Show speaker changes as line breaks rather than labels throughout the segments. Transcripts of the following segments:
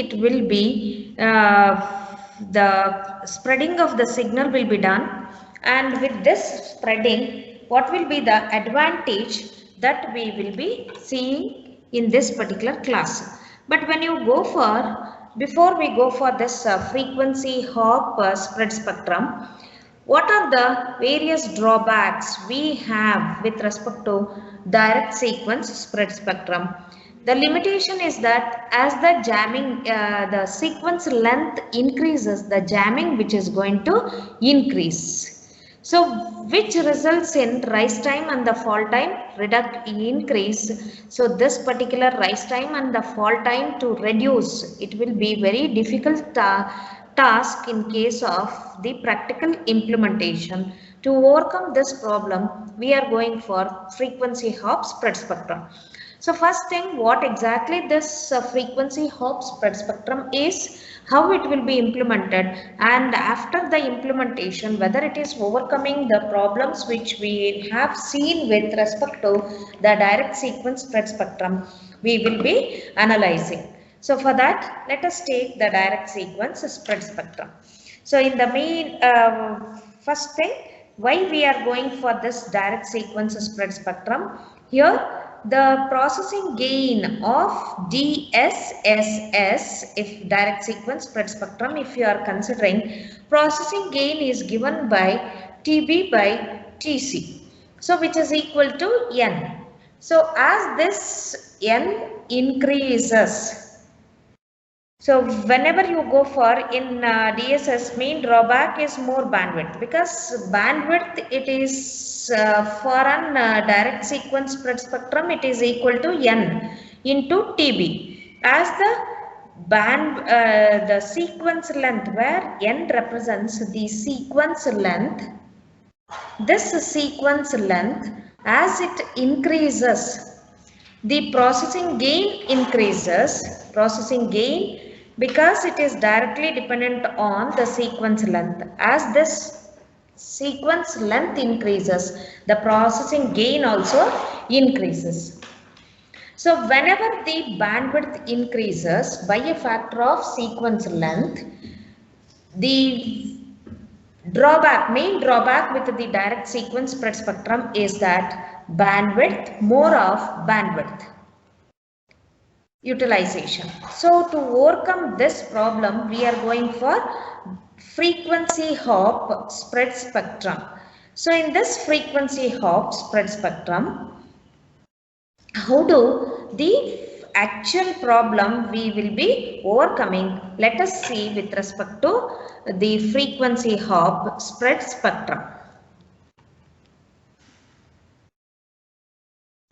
it will be the spreading of the signal will be done, and with this spreading, what will be the advantage that we will be seeing in this particular class. But when you go for, before we go for this frequency hop spread spectrum, what are the various drawbacks we have with respect to direct sequence spread spectrum? The limitation is that as the jamming, the sequence length increases, the jamming which is going to increase. So which results in rise time and the fall time increase. So this particular rise time and the fall time to reduce, it will be very difficult task in case of the practical implementation. To overcome this problem, we are going for frequency hop spread spectrum. So first thing, what exactly this frequency hop spread spectrum is, how it will be implemented, and after the implementation, whether it is overcoming the problems which we have seen with respect to the direct sequence spread spectrum, we will be analyzing. So for that, let us take the direct sequence spread spectrum. So in the main first thing, why we are going for this direct sequence spread spectrum, here the processing gain of DSSS, if direct sequence spread spectrum, if you are considering, processing gain is given by TB by TC, so which is equal to N. So as this N increases, so whenever you go for in DSS, main drawback is more bandwidth, because bandwidth, it is for an direct sequence spread spectrum, it is equal to N into TB. As the sequence length, where N represents the sequence length, this sequence length, as it increases, the processing gain increases, processing gain, because it is directly dependent on the sequence length. As this sequence length increases, the processing gain also increases. So whenever the bandwidth increases by a factor of sequence length, the main drawback with the direct sequence spread spectrum is that more of bandwidth utilization. So to overcome this problem, we are going for frequency hop spread spectrum. So in this frequency hop spread spectrum, how do the actual problem we will be overcoming? Let us see with respect to the frequency hop spread spectrum.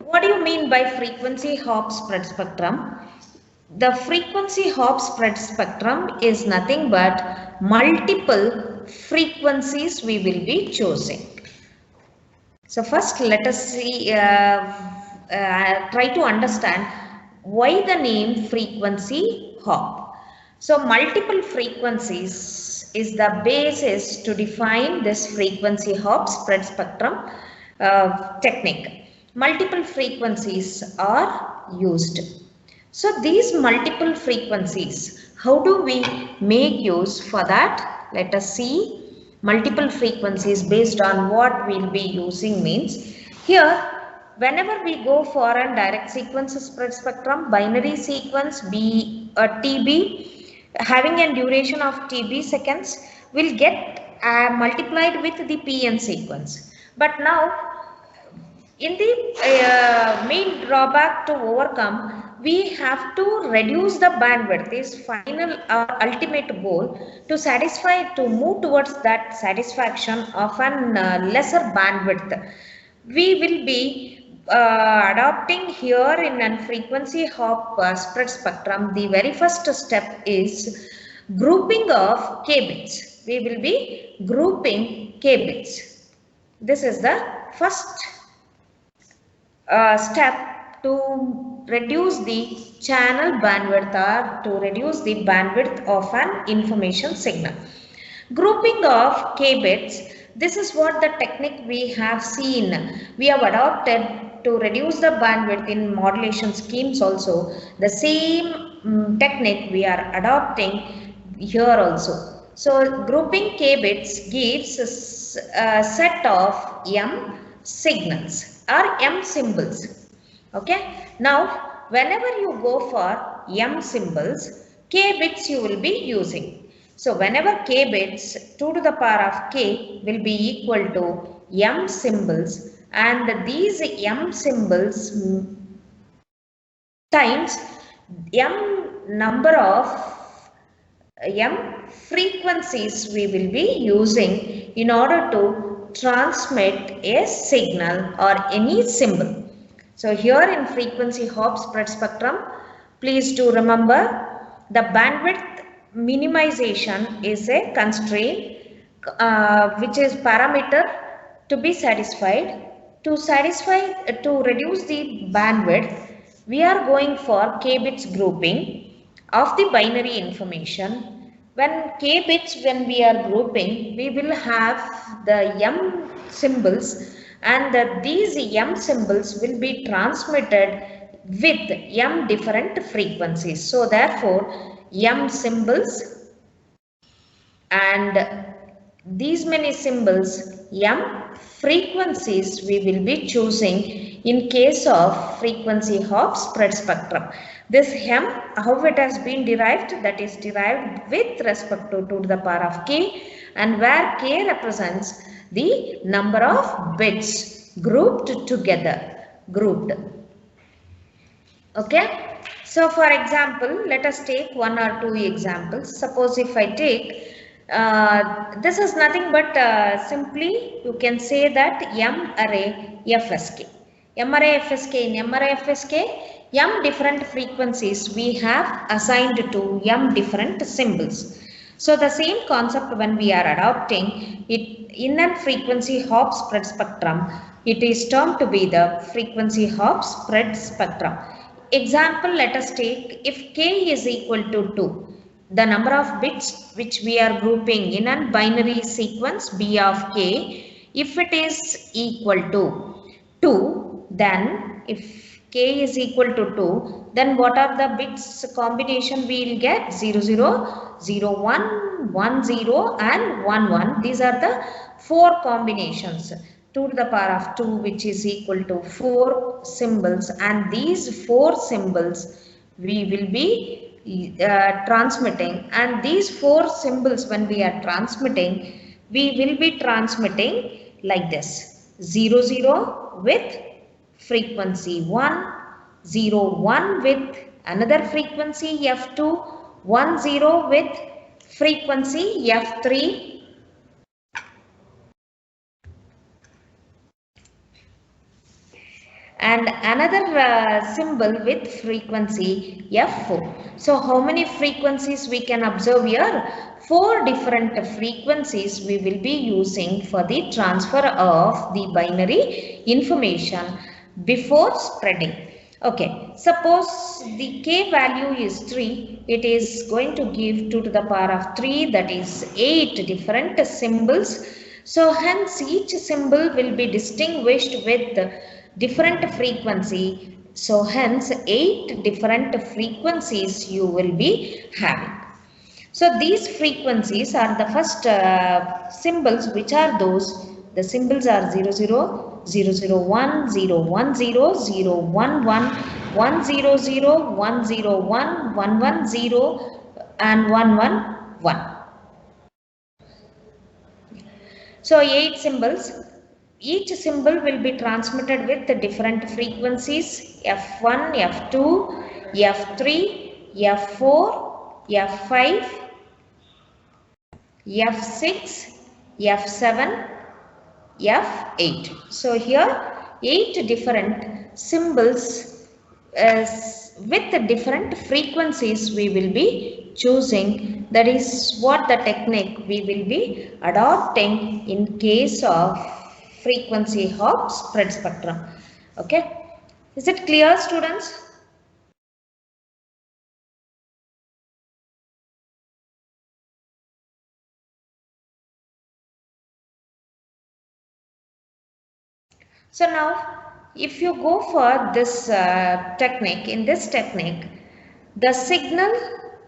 What do you mean by frequency hop spread spectrum? The frequency hop spread spectrum is nothing but multiple frequencies we will be choosing. So first let us see, try to understand why the name frequency hop. So multiple frequencies is the basis to define this frequency hop spread spectrum technique. Multiple frequencies are used. So these multiple frequencies, how do we make use for that? Let us see. Multiple frequencies based on what we'll be using means, here whenever we go for a direct sequence spread spectrum, binary sequence be a TB having a duration of TB seconds will get multiplied with the PN sequence. But now in the main drawback to overcome, we have to reduce the bandwidth, is final ultimate goal, to satisfy, to move towards that satisfaction of an lesser bandwidth. We will be adopting here in a frequency hop spread spectrum. The very first step is grouping of k bits. We will be grouping k bits. This is the first step to reduce the channel bandwidth, or to reduce the bandwidth of an information signal. Grouping of k bits, this is what the technique we have seen. We have adopted to reduce the bandwidth in modulation schemes also. The same technique we are adopting here also. So grouping k bits gives a set of m signals or m symbols. Okay. Now whenever you go for m symbols, k bits you will be using. So whenever k bits 2 to the power of k will be equal to m symbols, and these m symbols times m number of m frequencies we will be using in order to transmit a signal or any symbol. So here in frequency hop spread spectrum, please do remember the bandwidth minimization is a constraint which is parameter to be satisfied. To reduce the bandwidth, we are going for k bits grouping of the binary information. When k bits, when we are grouping, we will have the m symbols, and these m symbols will be transmitted with m different frequencies. So therefore m symbols and these many symbols m frequencies we will be choosing in case of frequency hop spread spectrum. This m, how it has been derived, that is derived with respect to 2 to the power of k, and where k represents the number of bits grouped together, okay. So for example, let us take one or two examples. Suppose if I take this is nothing but simply you can say that m array fsk. M array fsk, in m array fsk, m different frequencies we have assigned to m different symbols. So the same concept when we are adopting it in a frequency hop spread spectrum, it is termed to be the frequency hop spread spectrum. Example, let us take if k is equal to 2, the number of bits which we are grouping in a binary sequence b of k, if it is equal to 2, then if k is equal to 2, then what are the bits combination we will get? 0, 0, 0, 1, 1, 0 and 1, 1. These are the 4 combinations. 2 to the power of 2 which is equal to 4 symbols, and these 4 symbols we will be transmitting, and these 4 symbols when we are transmitting, we will be transmitting like this: 0, 0 with frequency 1, 0, 1 with another frequency f2, 1, 0 with frequency f3, and another symbol with frequency f4. So how many frequencies we can observe here? 4 different frequencies we will be using for the transfer of the binary information before spreading. Okay, suppose the k value is 3, it is going to give 2 to the power of 3, that is 8 different symbols. So hence each symbol will be distinguished with different frequency. So hence 8 different frequencies you will be having. So these frequencies are the first symbols, which are those. The symbols are 0, 0, 0, 0, 1, 0, 1, 0, 0, 1, 1, 1, 0, 0, 1, 0, 1, 1, 1, 0 and 1, 1, 1. So 8 symbols. Each symbol will be transmitted with the different frequencies: F1, F2, F3, F4, F5, F6, F7, F8. So here 8 different symbols with the different frequencies we will be choosing. That is what the technique we will be adopting in case of frequency hop spread spectrum. Okay, is it clear, students? So now if you go for this technique, in this technique The signal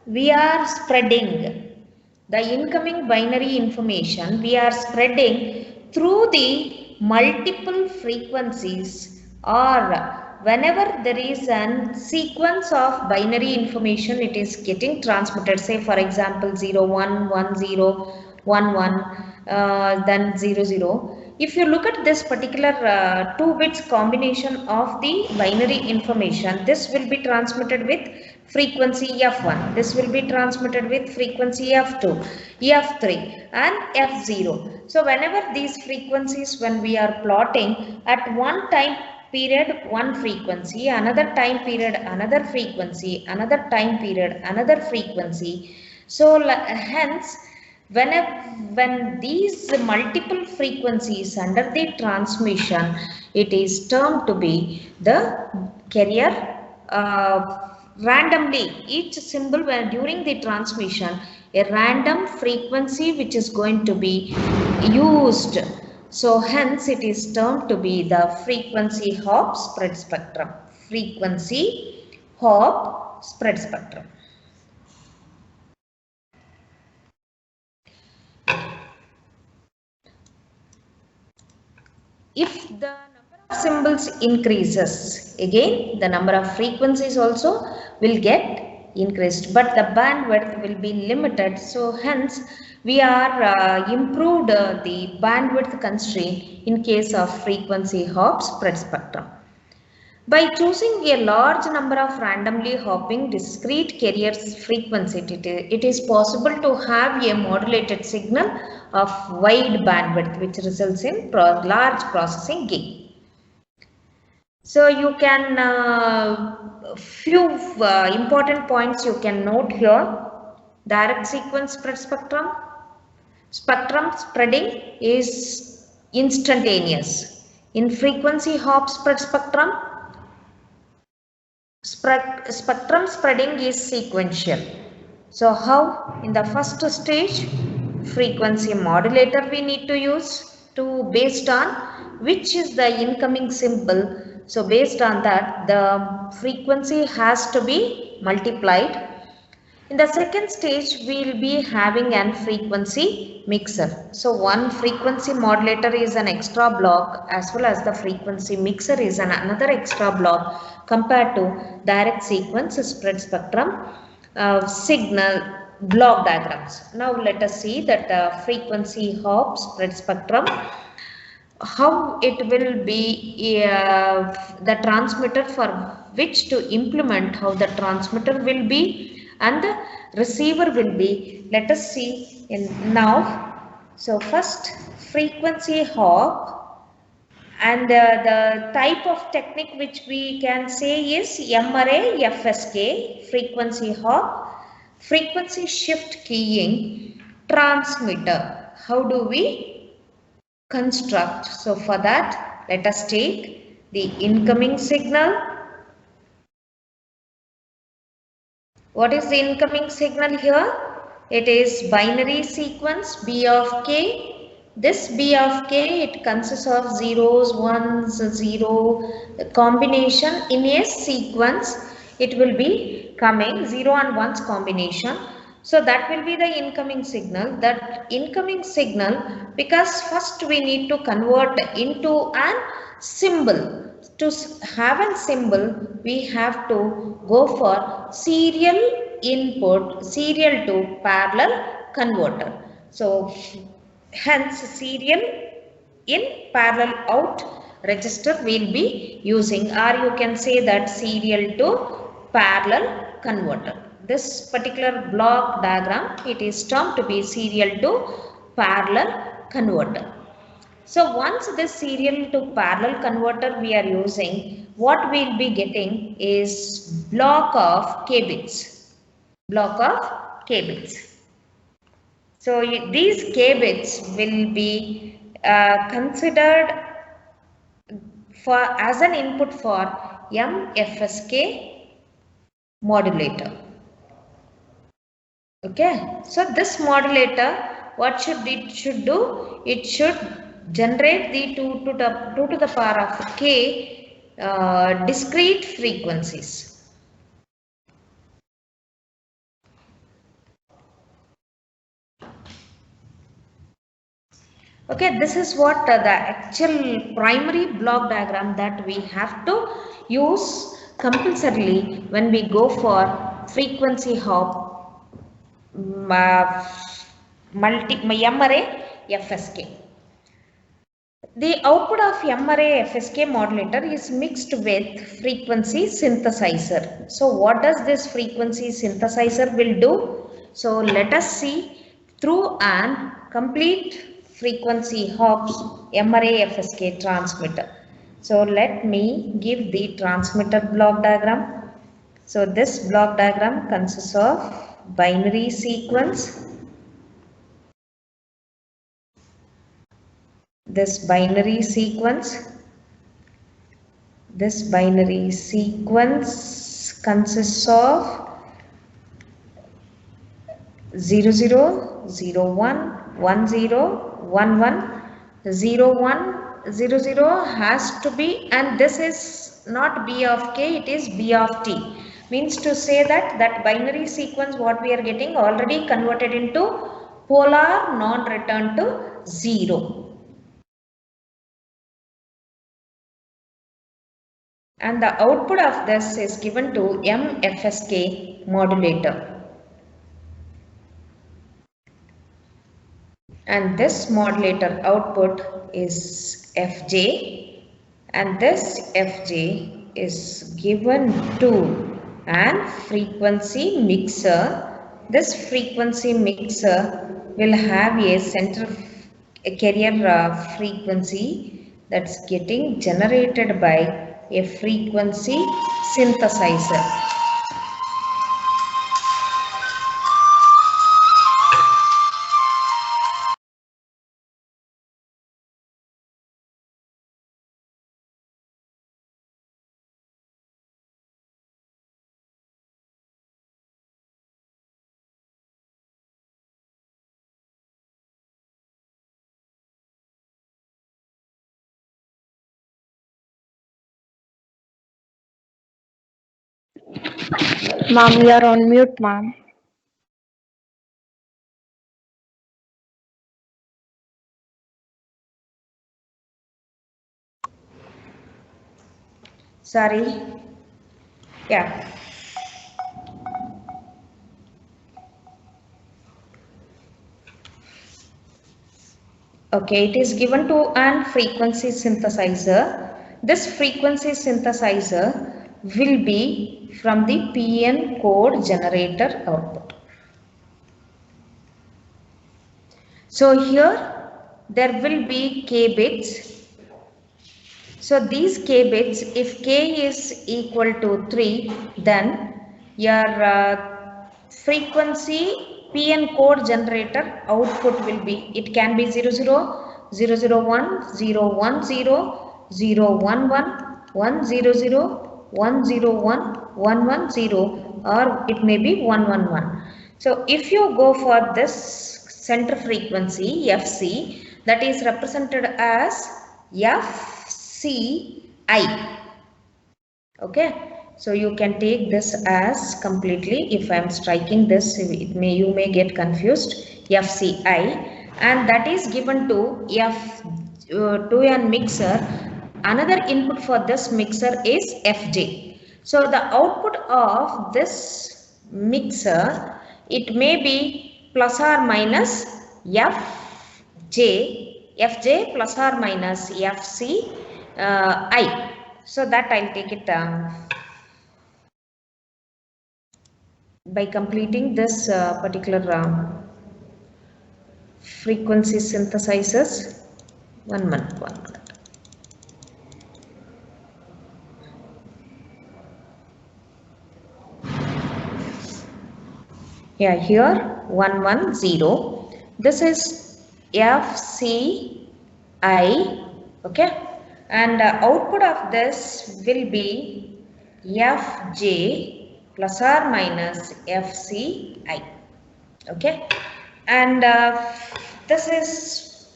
we are spreading, the incoming binary information we are spreading through the multiple frequencies, or whenever there is a sequence of binary information it is getting transmitted, say for example 0 1 1 0 1 1 then 0 0. If you look at this particular 2 bits combination of the binary information, this will be transmitted with frequency f1, this will be transmitted with frequency f2, f3 and f0. So whenever these frequencies, when we are plotting at one time period one frequency, another time period another frequency, another time period another frequency, so hence when these multiple frequencies under the transmission, it is termed to be the carrier. Randomly, each symbol when during the transmission, a random frequency which is going to be used. So hence it is termed to be the frequency hop spread spectrum. Frequency hop spread spectrum. If the number of symbols increases, again the number of frequencies also will get increased, but the bandwidth will be limited. So hence we are improved the bandwidth constraint in case of frequency hop spread spectrum. By choosing a large number of randomly hopping discrete carriers frequency, it is possible to have a modulated signal of wide bandwidth which results in large processing gain. So you can few important points you can note here. Direct sequence spread spectrum. Spectrum spreading is instantaneous. In frequency hop spread spectrum, spectrum spreading is sequential. So how? In the first stage, frequency modulator we need to use to based on which is the incoming symbol. So based on that, the frequency has to be multiplied. In the second stage, we will be having an frequency mixer. So one frequency modulator is an extra block, as well as the frequency mixer is another extra block compared to direct sequence spread spectrum signal block diagrams. Now let us see that frequency hop spread spectrum, how it will be the transmitter for which to implement, how the transmitter will be and the receiver will be. Let us see in now. So first frequency hop, and the type of technique which we can say is M-array FSK, frequency hop, frequency shift keying, transmitter. How do we construct? So for that, let us take the incoming signal. What is the incoming signal here? It is binary sequence B of k. This B of k, it consists of zeros, ones, 0 combination in a sequence. It will be coming 0 and 1's combination. So that will be the incoming signal. That incoming signal, because first we need to convert into an symbol. To have a symbol, we have to go for serial input, serial to parallel converter. So hence serial in parallel out register will be using, or you can say that serial to parallel converter. This particular block diagram, it is termed to be serial to parallel converter. So once this serial to parallel converter we are using, what we will be getting is block of k bits. Block of k bits. So these k bits will be considered for as an input for MFSK modulator. Okay, so this modulator, what should do? It should generate the 2 to the power of k discrete frequencies. Okay, this is what the actual primary block diagram that we have to use compulsorily when we go for frequency hop M-array FSK. The output of M-array FSK modulator is mixed with frequency synthesizer. So what does this frequency synthesizer will do? So let us see through an complete frequency hops M-array FSK transmitter. So let me give the transmitter block diagram. So this block diagram consists of binary sequence. This binary sequence consists of 0 0 0 1 1 0 1 1 0 1 0 0 has to be, and this is not B of k, it is B of t, means to say that binary sequence what we are getting already converted into polar non-return to 0. And the output of this is given to MFSK modulator. And this modulator output is Fj, and this Fj is given to an frequency mixer. This frequency mixer will have a carrier frequency that's getting generated by a frequency synthesizer.
Ma'am, you are on mute, ma'am.
Sorry. Yeah. Okay, it is given to an frequency synthesizer. This frequency synthesizer will be from the PN code generator output. So here there will be k bits. So these k bits, if k is equal to 3, then your frequency PN code generator output will be, it can be 00, 001, 010, 011, 100, 101, 110, or it may be 111. So if you go for this center frequency FC, that is represented as FCI. Okay, so you can take this as completely, if I am striking this, you may get confused, FCI, and that is given to to a mixer. Another input for this mixer is FJ. So the output of this mixer, it may be plus or minus FJ plus or minus FCI. So that I'll take it by completing this particular frequency synthesizers. 1 minute. Yeah, here 110. This is FCI. Okay, and output of this will be FJ plus or minus FCI. Okay, and this is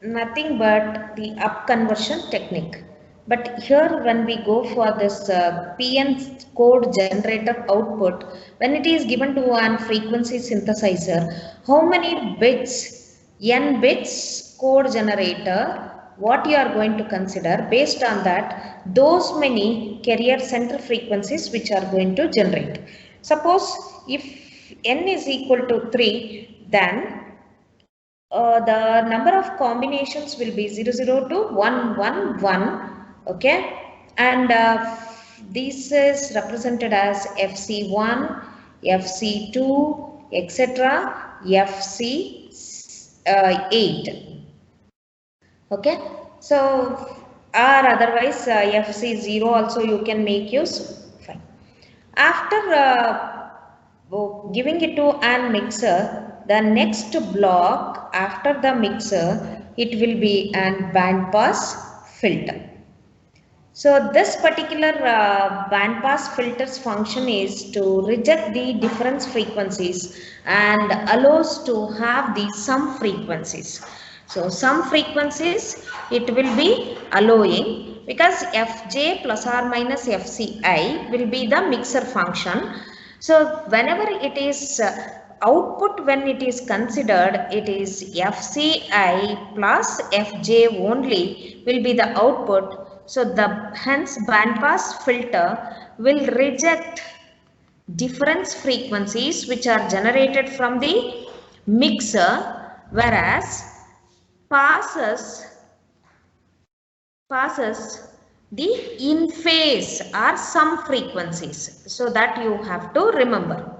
nothing but the up conversion technique. But here when we go for this PN code generator output, when it is given to an frequency synthesizer, how many bits, n bits code generator, what you are going to consider based on that, those many carrier center frequencies which are going to generate. Suppose if n is equal to 3, then the number of combinations will be 0, 2, 1, 1, 1. Okay, and this is represented as FC1, FC2, etc., FC8. Okay, so or otherwise FC0 also you can make use. Fine. After giving it to an mixer, the next block after the mixer, it will be an band pass filter. So this particular band pass filter's function is to reject the difference frequencies and allows to have the sum frequencies. So sum frequencies it will be allowing, because Fj plus or minus Fci will be the mixer function. So whenever it is output, when it is considered, it is Fci plus Fj only will be the output. So the hence band pass filter will reject difference frequencies which are generated from the mixer, whereas passes the in phase or sum frequencies. So that you have to remember.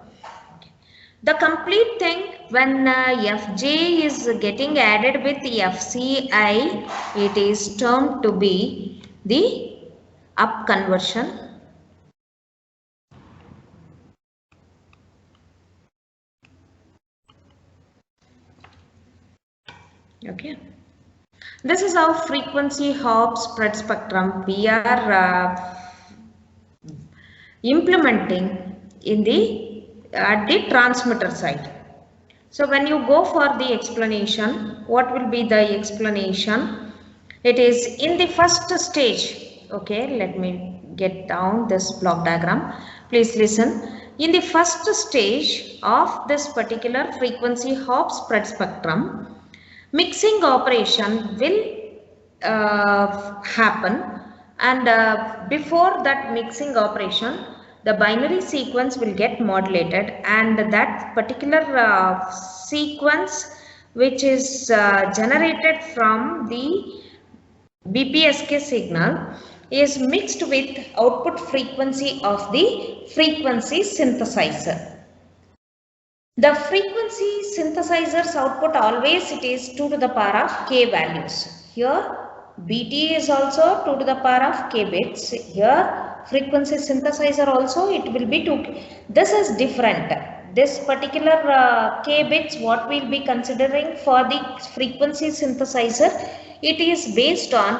The complete thing, when Fj is getting added with Fci, it is termed to be the up conversion. Okay. This is how frequency hop spread spectrum we are implementing in the at the transmitter side. So when you go for the explanation, what will be the explanation? It is in the first stage. Okay, let me get down this block diagram. Please listen. In the first stage of this particular frequency hop spread spectrum, mixing operation will happen, and before that mixing operation, the binary sequence will get modulated, and that particular sequence which is generated from the BPSK signal is mixed with output frequency of the frequency synthesizer. The frequency synthesizer's output always it is 2 to the power of k values. Here BT is also 2 to the power of k bits. Here frequency synthesizer also it will be 2. This is different. This particular k bits what we will be considering for the frequency synthesizer, it is based on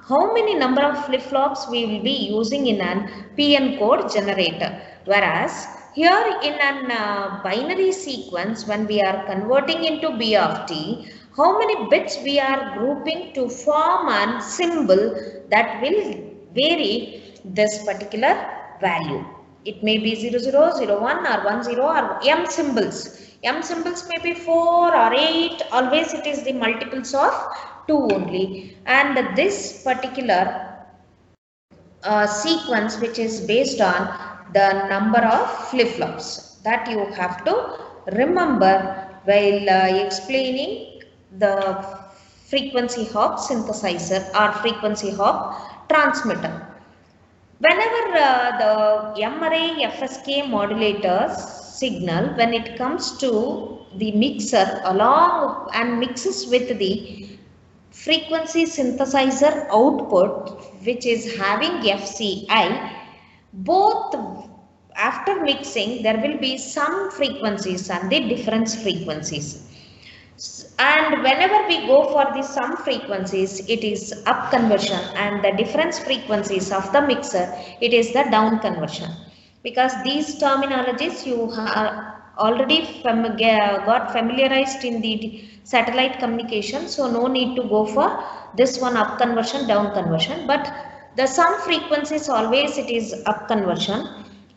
how many number of flip-flops we will be using in an PN code generator. Whereas here in an binary sequence, when we are converting into B of t, how many bits we are grouping to form a symbol that will vary this particular value. It may be 00, 01 or 10 or M symbols. M symbols may be 4 or 8, always it is the multiples of 2 only. And this particular sequence which is based on the number of flip-flops, that you have to remember while explaining the frequency hop synthesizer or frequency hop transmitter. Whenever the M-array FSK modulators signal, when it comes to the mixer along and mixes with the frequency synthesizer output which is having FCI, both after mixing there will be some frequencies and the difference frequencies. And whenever we go for the sum frequencies, it is up conversion, and the difference frequencies of the mixer, it is the down conversion. Because these terminologies you are already got familiarized in the satellite communication, so no need to go for this one up conversion, down conversion. But the sum frequencies always it is up conversion,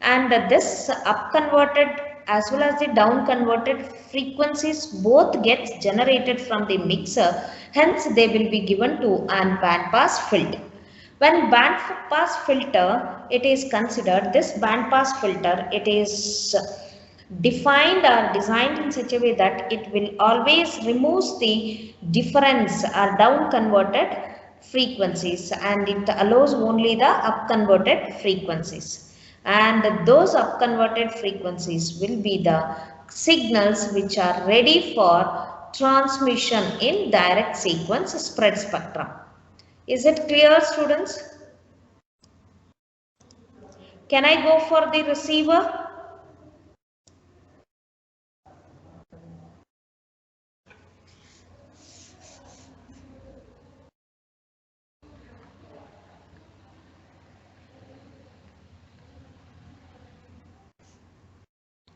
and this up converted as well as the down converted frequencies both gets generated from the mixer, hence they will be given to an band pass filter. When band pass filter, it is considered, this band pass filter, it is defined or designed in such a way that it will always removes the difference or down converted frequencies, and it allows only the up converted frequencies, and those up converted frequencies will be the signals which are ready for transmission in direct sequence spread spectrum. Is it clear, students? Can I go for the receiver?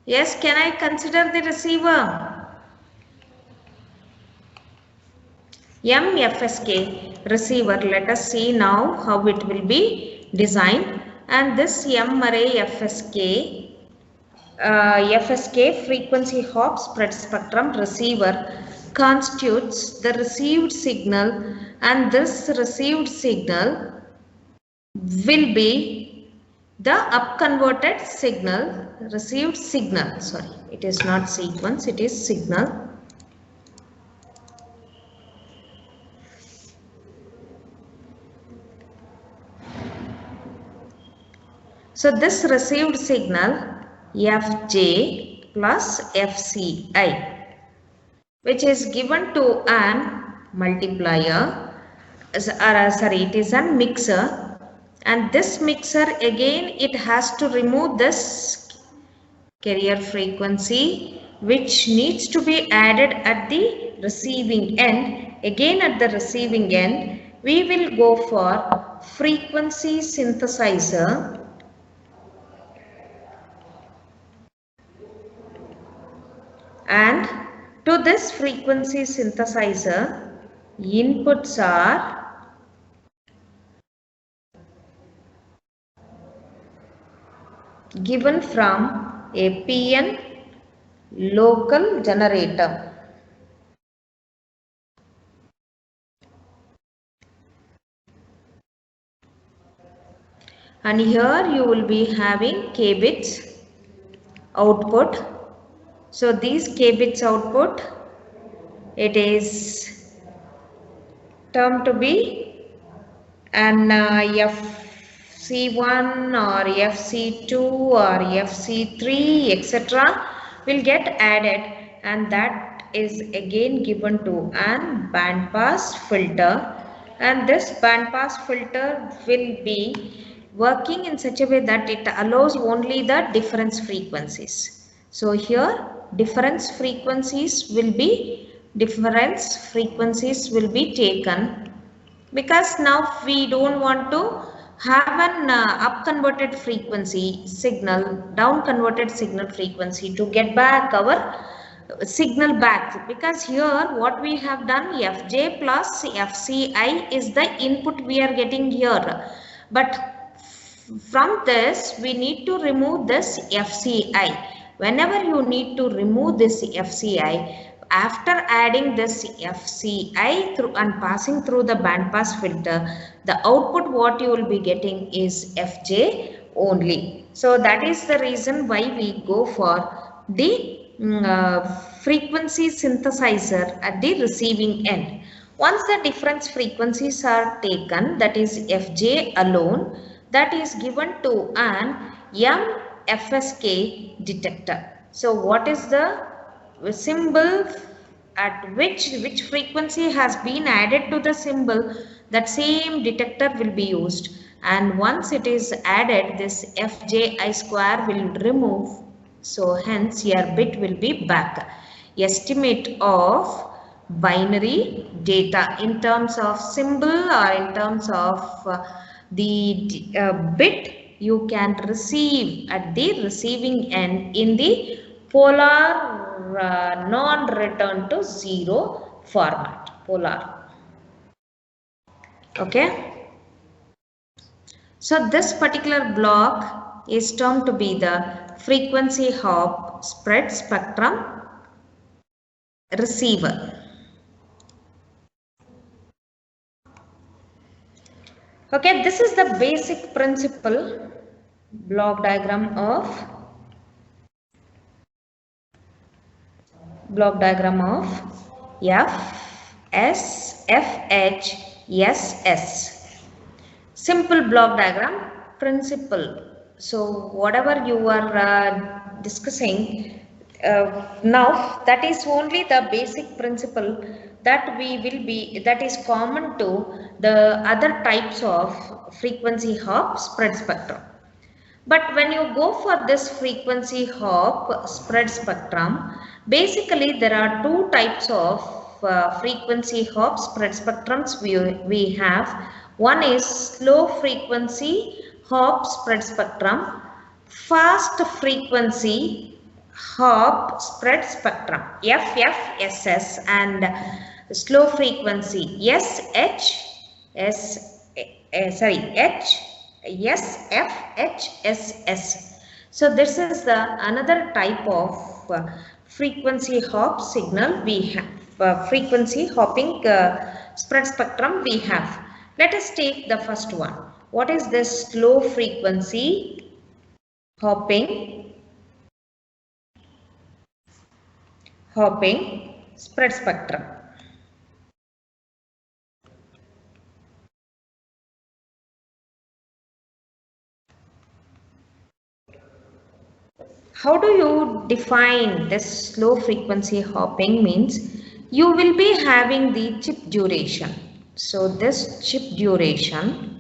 Yes, can I consider the receiver? MFSK receiver, let us see now how it will be designed. And this M-array FSK frequency hop spread spectrum receiver constitutes the received signal, and this received signal will be the up converted signal, received signal, sorry, it is not sequence, it is signal. So this received signal Fj plus Fci, which is given to an multiplier, sorry, it is a mixer, and this mixer again it has to remove this carrier frequency which needs to be added at the receiving end. Again at the receiving end we will go for frequency synthesizer, and to this frequency synthesizer inputs are given from a PN local generator. And here you will be having k bits output. So these k bits output, it is termed to be an FC1 or FC2 or FC3 etc. will get added, and that is again given to an band pass filter, and this band pass filter will be working in such a way that it allows only the difference frequencies. So here difference frequencies will be taken, because now we don't want to have an up converted frequency signal, down converted signal frequency to get back our signal back, because here what we have done, Fj plus Fci is the input we are getting here, but from this we need to remove this Fci. Whenever you need to remove this Fci, after adding this Fci through and passing through the band pass filter, the output what you will be getting is Fj only. So that is the reason why we go for the frequency synthesizer at the receiving end. Once the difference frequencies are taken, that is Fj alone, that is given to an MFSK detector. So what is the symbol at which frequency has been added to the symbol, that same detector will be used, and once it is added, this Fji square will remove, so hence your bit will be back. Estimate of binary data in terms of symbol or in terms of the bit you can receive at the receiving end in the polar non-return to zero format, polar. Okay. So this particular block is termed to be the frequency hop spread spectrum receiver. Okay, this is the basic principle block diagram of FSHSS. Simple block diagram principle. So whatever you are discussing now, that is only the basic principle that is common to the other types of frequency hop spread spectrum. But when you go for this frequency hop spread spectrum, basically there are two types of frequency hop spread spectrums we have. One is slow frequency hop spread spectrum, fast frequency hop spread spectrum FFSS, and slow frequency SFHSS. So this is the another type of frequency hop signal we have, frequency hopping spread spectrum we have. Let us take the first one. What is this slow frequency hopping spread spectrum? How do you define this slow frequency hopping? Means you will be having the chip duration. So this chip duration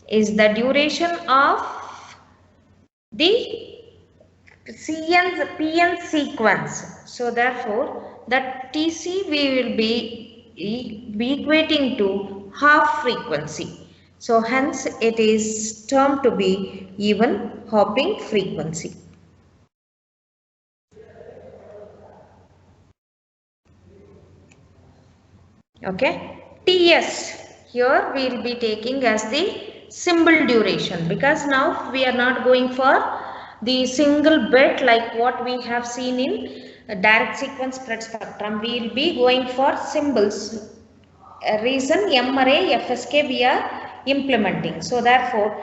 is the duration of the PN sequence. So therefore that TC we will be equating to half frequency. So hence it is termed to be even hopping frequency. Okay, TS here we will be taking as the symbol duration, because now we are not going for the single bit like what we have seen in direct sequence spread spectrum. We will be going for symbols. Reason M array FSK we are implementing. So therefore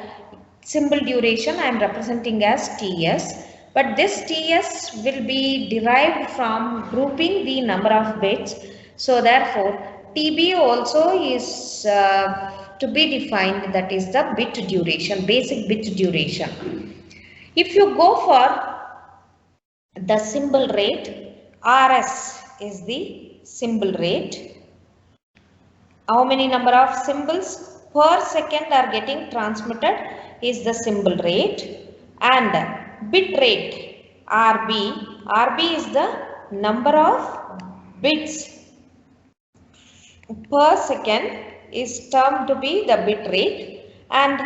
symbol duration I am representing as TS. But this TS will be derived from grouping the number of bits. So therefore TB also is to be defined, that is the bit duration, basic bit duration. If you go for the symbol rate, RS is the symbol rate. How many number of symbols per second are getting transmitted is the symbol rate, and bit rate RB is the number of bits per second is termed to be the bit rate, and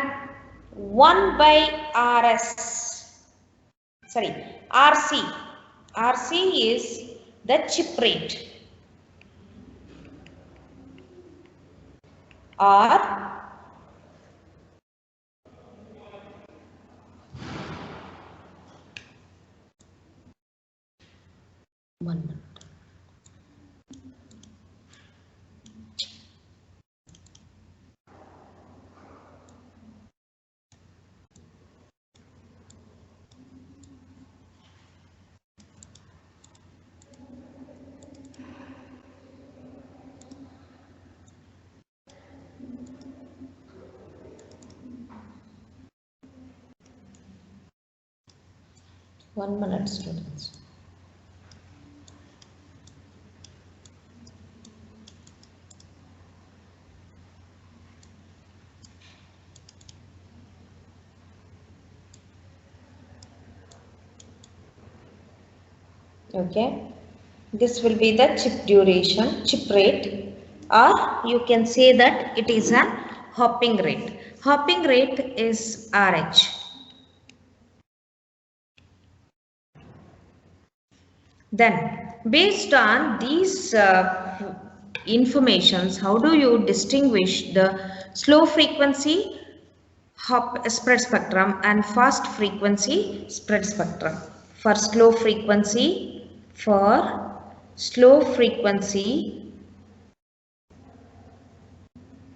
1 by RC is the chip rate, or one. One minute, students. Okay, this will be the chip duration, chip rate, or you can say that it is a hopping rate. Hopping rate is RH. Then based on these informations, how do you distinguish the slow frequency hop spread spectrum and fast frequency spread spectrum? for slow frequency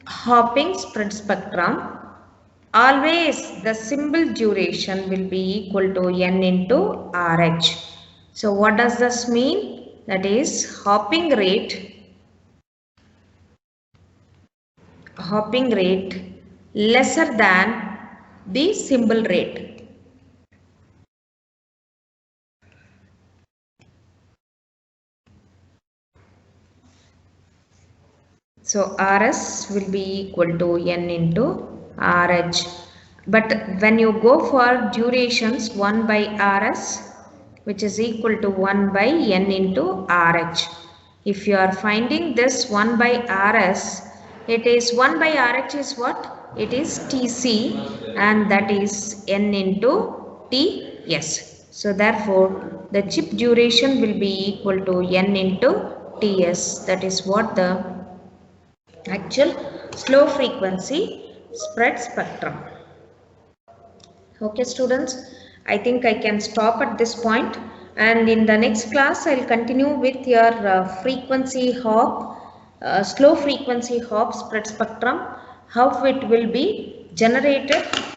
hopping spread spectrum, always the symbol duration will be equal to n into RH. So what does this mean? That is hopping rate lesser than the symbol rate. So RS will be equal to n into RH. But when you go for durations 1 by RS, which is equal to 1 by n into RH. If you are finding this 1 by RS, it is 1 by RH is what? It is TC, and that is n into TS. So therefore, the chip duration will be equal to n into TS. That is what the actual slow frequency spread spectrum. Okay students, I think I can stop at this point, and in the next class I will continue with your slow frequency hop spread spectrum, how it will be generated